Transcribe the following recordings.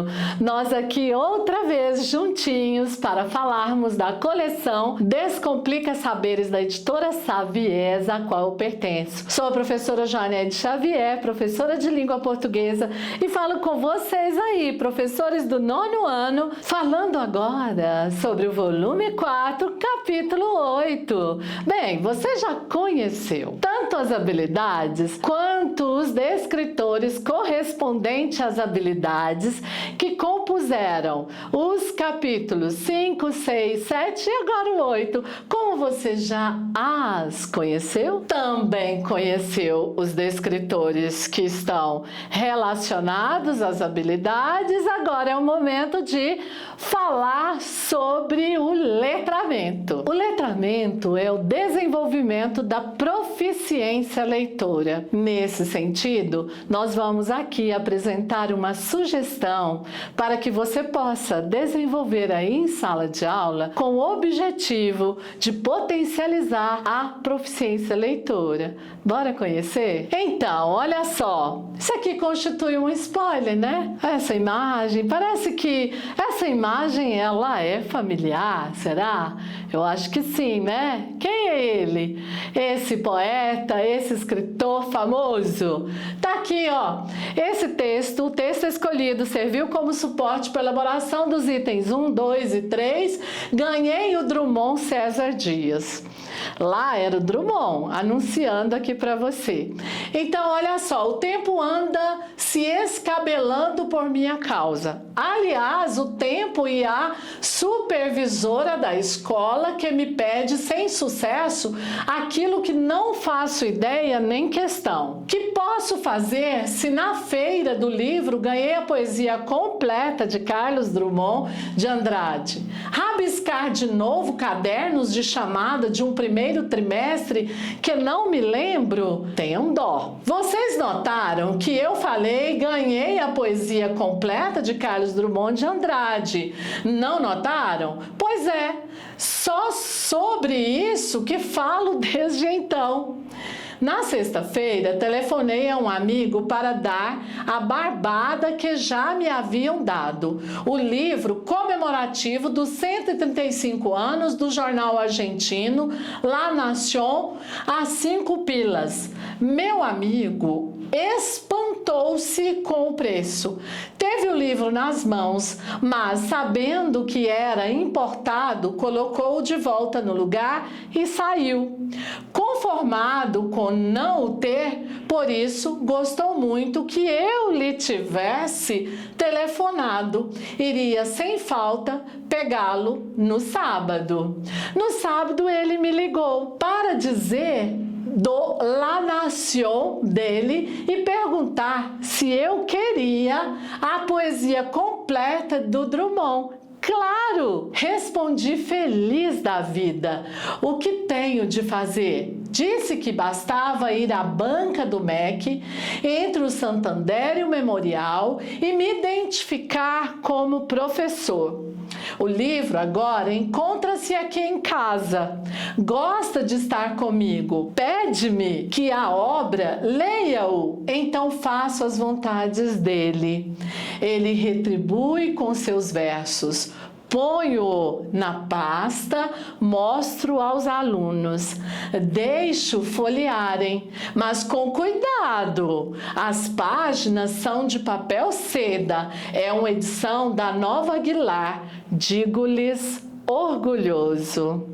ano. Nós aqui outra vez juntinhos para falarmos da coleção Descomplica Saberes da editora Savies, a qual eu pertenço. Sou a professora Joanete Xavier, professora de língua portuguesa, e falo com vocês aí, professores do 9º ano, falando agora sobre o volume 4, capítulo 8. Bem, você já conheceu tanto as habilidades quanto os descritores correspondentes às habilidades que compuseram os capítulos 5, 6, 7 e agora o 8. Como você já as conheceu? Também conheceu os descritores que estão relacionados às habilidades. Agora é o momento de falar sobre o letramento. O letramento é o desenvolvimento da proficiência leitora. Nesse sentido, nós vamos aqui apresentar uma sugestão para que você possa desenvolver aí em sala de aula com o objetivo de potencializar a proficiência leitora. Bora conhecer? Então, olha só, isso aqui constitui um spoiler, né? Essa imagem, parece que essa imagem ela é familiar, será? Eu acho que sim, né? Quem é ele? Esse poeta, esse escritor famoso? Tá aqui, ó. Esse texto, o texto escolhido serviu como suporte para a elaboração dos itens 1, 2 e 3. Ganhei o Drummond César Dias. Lá era o Drummond, anunciando aqui para você. Então, olha só, o tempo anda se escabelando por minha causa. Aliás, o tempo e a supervisora da escola que me pede sem sucesso aquilo que não faço ideia nem questão. Que posso fazer se na feira do livro ganhei a poesia completa de Carlos Drummond de Andrade? Rabiscar de novo cadernos de chamada de um primeiro trimestre que não me lembro? Tenham dó. Vocês notaram que eu falei ganhei a poesia completa de Carlos Drummond de Andrade? Não notaram? Pois é, só sobre isso que falo desde então. Na sexta-feira, telefonei a um amigo para dar a barbada que já me haviam dado, o livro comemorativo dos 135 anos do jornal argentino La Nación a 5 pilas. Meu amigo espantou-se com o preço. Teve o livro nas mãos, mas sabendo que era importado, colocou-o de volta no lugar e saiu. Conformado com não o ter, por isso gostou muito que eu lhe tivesse telefonado. Iria sem falta pegá-lo no sábado. No sábado ele me ligou para dizer do La Nación dele e perguntar se eu queria a poesia completa do Drummond. Claro! Respondi feliz da vida. O que tenho de fazer? Disse que bastava ir à banca do MEC, entre o Santander e o Memorial, e me identificar como professor. O livro agora encontra-se aqui em casa. Gosta de estar comigo. Pede-me que a obra leia-o, então faço as vontades dele. Ele retribui com seus versos. Ponho na pasta, mostro aos alunos, deixo folhearem, mas com cuidado. As páginas são de papel seda, é uma edição da Nova Aguilar, digo-lhes orgulhoso.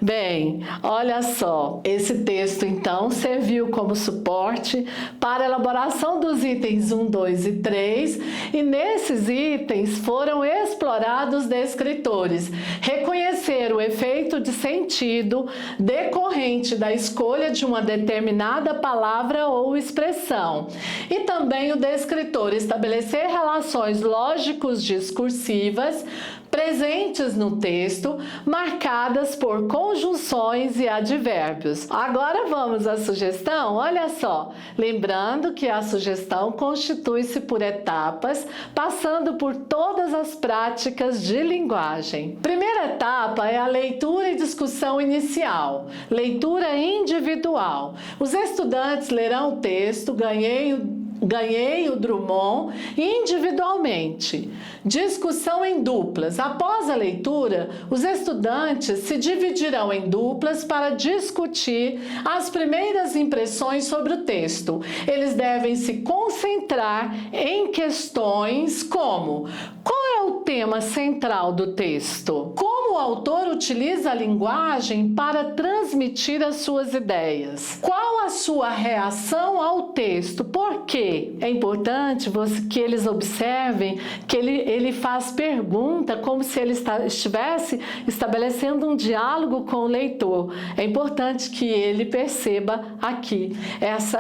Bem, olha só, esse texto então serviu como suporte para a elaboração dos itens 1, 2 e 3, e nesses itens foram explorados descritores, reconhecer o efeito de sentido decorrente da escolha de uma determinada palavra ou expressão, e também o descritor estabelecer relações lógicos discursivas presentes no texto, marcadas por conjunções e advérbios. Agora vamos à sugestão? Olha só, lembrando que a sugestão constitui-se por etapas, passando por todas as práticas de linguagem. Primeira etapa é a leitura e discussão inicial, leitura individual. Os estudantes lerão o texto, ganhei Ganhei o Drummond individualmente. Discussão em duplas. Após a leitura, os estudantes se dividirão em duplas para discutir as primeiras impressões sobre o texto. Eles devem se concentrar em questões como: qual é o tema central do texto? Como o autor utiliza a linguagem para transmitir as suas ideias? Qual a sua reação ao texto? Por quê? É importante que eles observem que ele faz pergunta como se ele estivesse estabelecendo um diálogo com o leitor. É importante que ele perceba aqui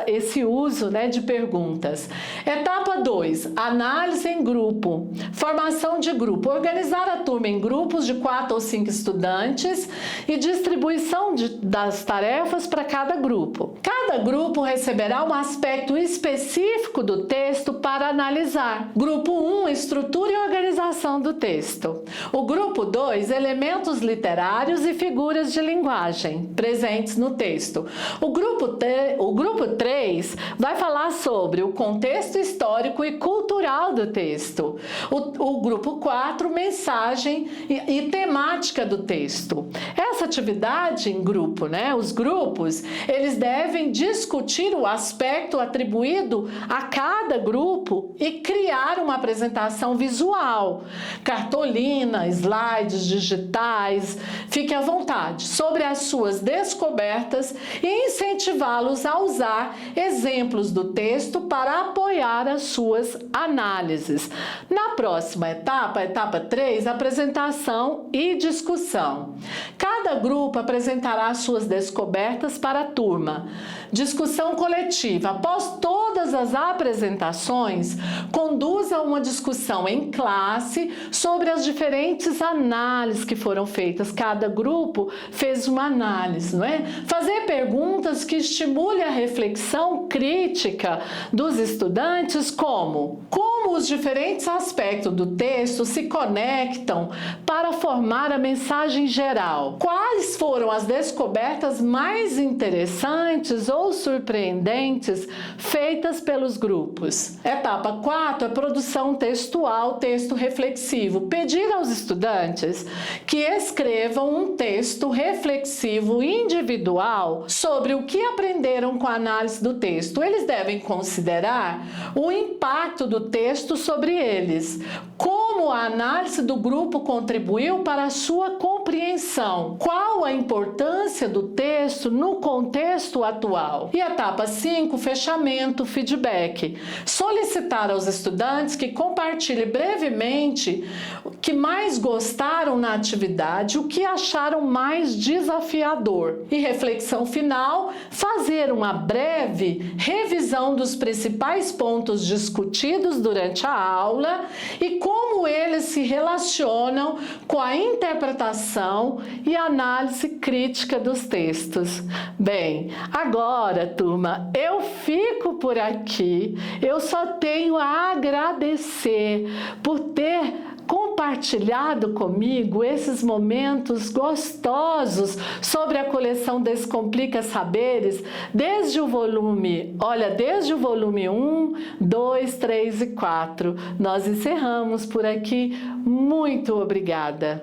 esse uso, né, de perguntas. Etapa 2, análise em grupo. Formação de grupo. Organizar a turma em grupos de 4 ou 5 estudantes e distribuição das tarefas para cada grupo. Cada grupo receberá um aspecto específico do texto para analisar. Grupo 1, estrutura e organização do texto. O grupo 2, elementos literários e figuras de linguagem presentes no texto. O grupo 3 vai falar sobre o contexto histórico e cultural do texto. O grupo 4, mensagem e temática do texto. Essa atividade em grupo, né? Os grupos, eles devem discutir o aspecto atribuído a cada grupo e criar uma apresentação visual, cartolina, slides digitais, fique à vontade, sobre as suas descobertas e incentivá-los a usar exemplos do texto para apoiar as suas análises. Na próxima etapa, a etapa 3, apresentação e discussão. Cada grupo apresentará suas descobertas para a turma. Discussão coletiva. Após todas as apresentações, conduza uma discussão em classe sobre as diferentes análises que foram feitas. Cada grupo fez uma análise, não é? Fazer perguntas que estimulem a reflexão crítica dos estudantes, como os diferentes aspectos do texto se conectam para formar a mensagem geral. Quais foram as descobertas mais interessantes ou surpreendentes feitas pelos grupos? Etapa 4, a produção textual, texto reflexivo. Pedir aos estudantes que escrevam um texto reflexivo individual sobre o que aprenderam com a análise do texto. Eles devem considerar o impacto do texto sobre eles, como a análise do grupo contribuiu para a sua compreensão, qual a importância do texto no contexto atual. E etapa 5, fechamento, feedback. Solicitar aos estudantes que compartilhem brevemente o que mais gostaram na atividade, o que acharam mais desafiador. E reflexão final, fazer uma breve revisão dos principais pontos discutidos durante a aula e como eles se relacionam com a interpretação e análise crítica dos textos. Bem, agora, turma, eu fico por aqui. Eu só tenho a agradecer por ter compartilhado comigo esses momentos gostosos sobre a coleção Descomplica Saberes desde o volume 1, 2, 3 e 4. Nós encerramos por aqui. Muito obrigada!